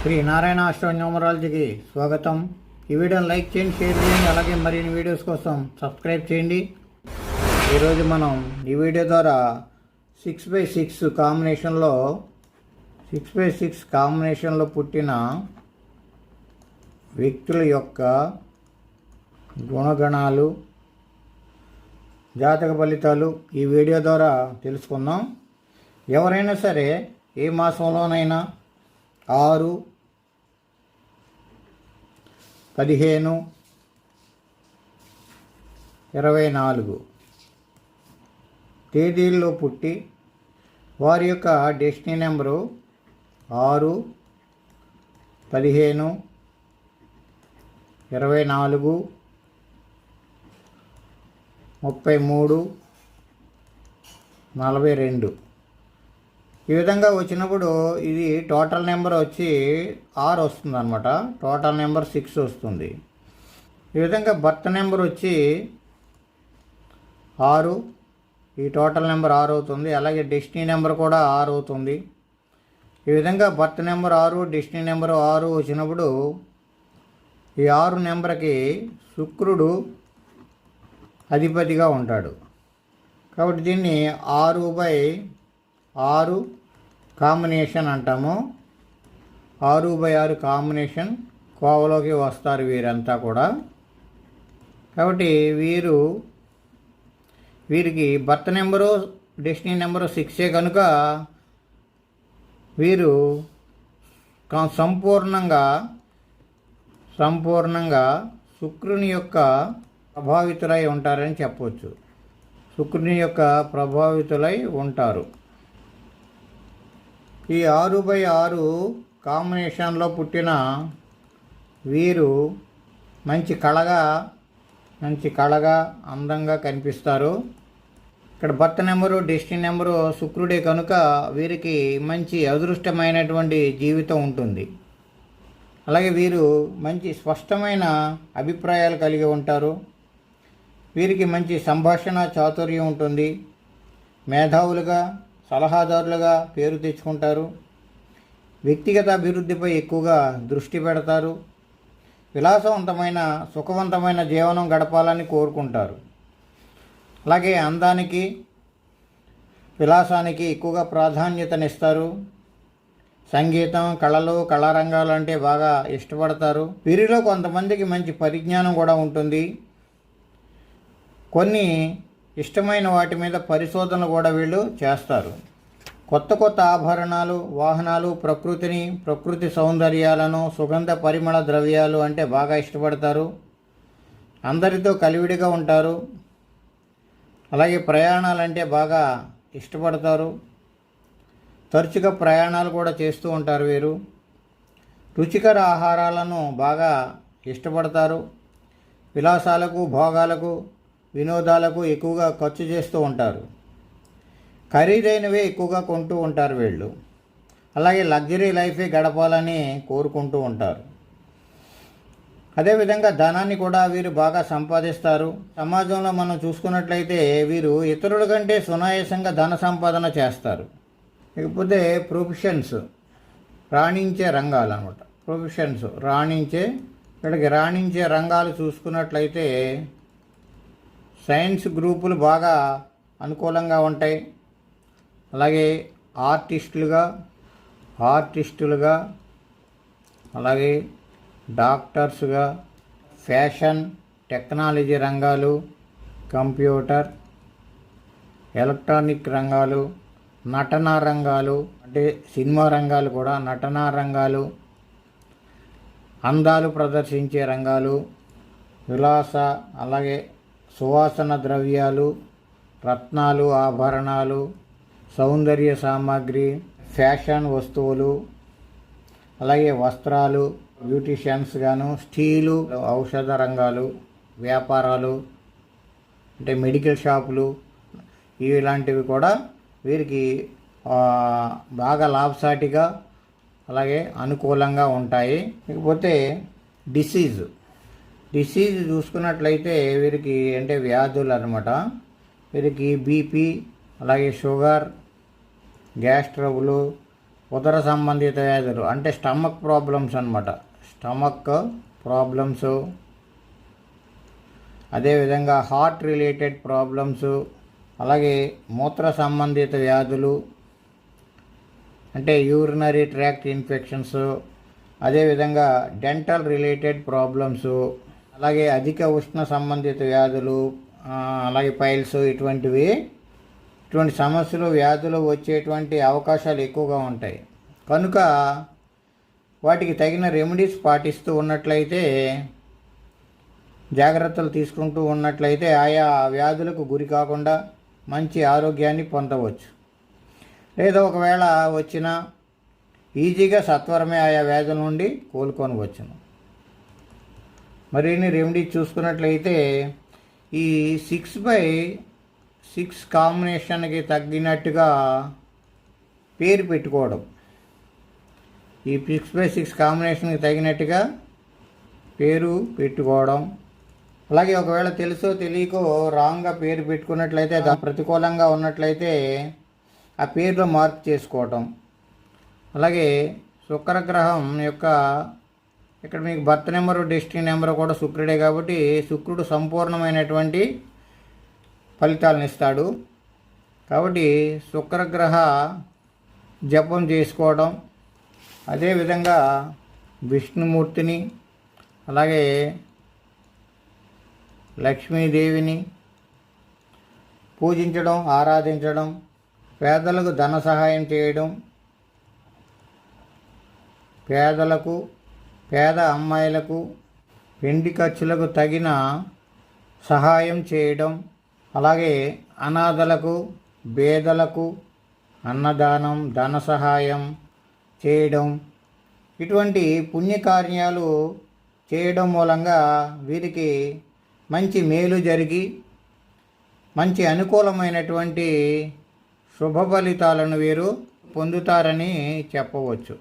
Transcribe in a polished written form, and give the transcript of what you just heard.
శ్రీ నారాయణ న్యూమరాలజీకి స్వాగతం. ఈ వీడియోని లైక్ చేయండి, షేర్ చేయండి, అలాగే మరిన్ని వీడియోస్ కోసం సబ్స్క్రైబ్ చేయండి. ఈరోజు మనం ఈ వీడియో ద్వారా 6x6 కాంబినేషన్లో పుట్టిన వ్యక్తుల యొక్క గుణగణాలు, జాతక ఫలితాలు ఈ వీడియో ద్వారా తెలుసుకుందాం. ఎవరైనా సరే ఏ మాసంలోనైనా 6, 15, 24 తేదీల్లో పుట్టి వారి యొక్క డెస్టినీ నెంబరు 6, 15, 24, 33, 42 ఈ విధంగా వచ్చినప్పుడు ఇది టోటల్ నెంబర్ వచ్చి 6 వస్తుంది అనమాట. టోటల్ నెంబర్ 6 వస్తుంది. ఈ విధంగా బర్త్ నెంబర్ వచ్చి 6, ఈ టోటల్ నెంబర్ 6 అవుతుంది. అలాగే డెస్టినీ నెంబర్ కూడా 6 అవుతుంది. ఈ విధంగా బర్త్ నెంబర్ 6, డెస్టినీ నెంబర్ 6 వచ్చినప్పుడు ఈ 6 నెంబర్కి శుక్రుడు అధిపతిగా ఉంటాడు. కాబట్టి దీన్ని 6/6 కాంబినేషన్ అంటాము. 6/6 కాంబినేషన్ కోవలోకి వస్తారు వీరంతా కూడా. కాబట్టి వీరికి బర్త్ నెంబరు, డెస్టినీ నెంబరు 6 కనుక వీరు సంపూర్ణంగా శుక్రుని యొక్క ప్రభావితులై ఉంటారని చెప్పవచ్చు. శుక్రుని యొక్క ప్రభావితులై ఉంటారు. ఈ 6/6 కాంబినేషన్లో పుట్టిన వీరు మంచి కళగా అందంగా కనిపిస్తారు. ఇక్కడ బర్త్ నెంబరు, డెస్టినీ నెంబరు శుక్రుడే కనుక వీరికి మంచి అదృష్టమైనటువంటి జీవితం ఉంటుంది. అలాగే వీరు మంచి స్పష్టమైన అభిప్రాయాలు కలిగి ఉంటారు. వీరికి మంచి సంభాషణ చాతుర్యం ఉంటుంది. మేధావులుగా, సలహాదారులుగా పేరు తెచ్చుకుంటారు. వ్యక్తిగత అభివృద్ధిపై ఎక్కువగా దృష్టి పెడతారు. విలాసవంతమైన, సుఖవంతమైన జీవనం గడపాలని కోరుకుంటారు. అలాగే అందానికి, విలాసానికి ఎక్కువగా ప్రాధాన్యతనిస్తారు. సంగీతం, కళలు, కళారంగాలు అంటే బాగా ఇష్టపడతారు. వీరిలో కొంతమందికి మంచి పరిజ్ఞానం కూడా ఉంటుంది. కొన్ని ఇష్టమైన వాటి మీద పరిశోధనలు కూడా వీళ్ళు చేస్తారు. కొత్త ఆభరణాలు, వాహనాలు, ప్రకృతి సౌందర్యాలను, సుగంధ పరిమళ ద్రవ్యాలు అంటే బాగా ఇష్టపడతారు. అందరితో కలివిడిగా ఉంటారు. అలాగే ప్రయాణాలంటే బాగా ఇష్టపడతారు. తరచుగా ప్రయాణాలు కూడా చేస్తూ ఉంటారు వీరు. రుచికర ఆహారాలను బాగా ఇష్టపడతారు. విలాసాలకు, భోగాలకు, వినోదాలకు ఎక్కువగా ఖర్చు చేస్తూ ఉంటారు. ఖరీదైనవే ఎక్కువగా కొంటూ ఉంటారు వీళ్ళు. అలాగే లగ్జరీ లైఫే గడపాలని కోరుకుంటూ ఉంటారు. అదేవిధంగా ధనాన్ని కూడా వీరు బాగా సంపాదిస్తారు. సమాజంలో మనం చూసుకున్నట్లయితే వీరు ఇతరుల కంటే సునాయాసంగా ధన సంపాదన చేస్తారు. ఇకపోతే ప్రొఫెషన్స్, రాణించే రంగాలు అనమాట. ప్రొఫెషన్స్ రాణించే రంగాలు చూసుకున్నట్లయితే సైన్స్ గ్రూపులు బాగా అనుకూలంగా ఉంటాయి. అలాగే ఆర్టిస్టులుగా, అలాగే డాక్టర్స్గా, ఫ్యాషన్, టెక్నాలజీ రంగాలు, కంప్యూటర్, ఎలక్ట్రానిక్ రంగాలు, నటనా రంగాలు అంటే సినిమా రంగాలు కూడా, నటనా రంగాలు, అందాలు ప్రదర్శించే రంగాలు, అలాగే సువాసన ద్రవ్యాలు, రత్నాలు, ఆభరణాలు, సౌందర్య సామాగ్రి, ఫ్యాషన్ వస్తువులు, అలాగే వస్త్రాలు, బ్యూటిషియన్స్ గాను, స్టీలు, ఔషధ రంగాలు, వ్యాపారాలు అంటే మెడికల్ షాపులు ఇలాంటివి కూడా వీరికి బాగా లాభసాటిగా అలాగే అనుకూలంగా ఉంటాయి. ఇకపోతే డిసీజ్ చూసుకున్నట్లయితే వీరికి అంటే వ్యాధులు అన్నమాట. వీరికి బీపీ, అలాగే షుగర్, గ్యాస్ ట్రబులు, ఉదర సంబంధిత వ్యాధులు అంటే స్టమక్ ప్రాబ్లమ్స్ అన్నమాట. స్టమక్ ప్రాబ్లమ్స్, అదేవిధంగా హార్ట్ రిలేటెడ్ ప్రాబ్లమ్స్, అలాగే మూత్ర సంబంధిత వ్యాధులు అంటే యూరినరీ ట్రాక్ట్ ఇన్ఫెక్షన్స్, అదేవిధంగా డెంటల్ రిలేటెడ్ ప్రాబ్లమ్స్, అలాగే అధిక ఉష్ణ సంబంధిత వ్యాధులు, అలాగే పైల్స్, ఇటువంటి సమస్యలు వ్యాధులు వచ్చేటువంటి అవకాశాలు ఎక్కువగా ఉంటాయి. కనుక వాటికి తగిన రెమెడీస్ పాటిస్తూ ఉన్నట్లయితే, జాగ్రత్తలు తీసుకుంటూ ఉన్నట్లయితే ఆయా వ్యాధులకు గురి కాకుండా మంచి ఆరోగ్యాన్ని పొందవచ్చు. లేదా ఒకవేళ వచ్చినా ఈజీగా సత్వరమే ఆయా వ్యాధుల నుండి కోలుకొనవచ్చును. మరిన్ని రెమెడీస్ చూసుకున్నట్లయితే ఈ 6/6 కాంబినేషన్కి తగ్గినట్టుగా పేరు పెట్టుకోవడం, ఈ 6/6 కాంబినేషన్కి తగినట్టుగా పేరు పెట్టుకోవడం, అలాగే ఒకవేళ తెలుసో తెలియకో రాంగ్గా పేరు పెట్టుకున్నట్లయితే, ప్రతికూలంగా ఉన్నట్లయితే ఆ పేరులో మార్పు చేసుకోవటం. అలాగే శుక్రగ్రహం యొక్క ఇక్కడ మీకు బర్త్ నెంబరు డెస్టినీ నెంబరు కూడా శుక్రుడే కాబట్టి శుక్రుడు సంపూర్ణమైనటువంటి ఫలితాలను ఇస్తాడు. కాబట్టి శుక్రగ్రహ జపం చేసుకోవడం, అదేవిధంగా విష్ణుమూర్తిని, అలాగే లక్ష్మీదేవిని పూజించడం, ఆరాధించడం, పేదలకు ధన సహాయం చేయడం, పేద అమ్మాయిలకు వెండి ఖర్చులకు తగిన సహాయం చేయడం, అలాగే అనాథలకు, పేదలకు అన్నదానం, ధన సహాయం చేయడం, ఇటువంటి పుణ్యకార్యాలు చేయడం మూలంగా వీరికి మంచి మేలు జరిగి మంచి అనుకూలమైనటువంటి శుభ ఫలితాలను వీరు పొందుతారని చెప్పవచ్చు.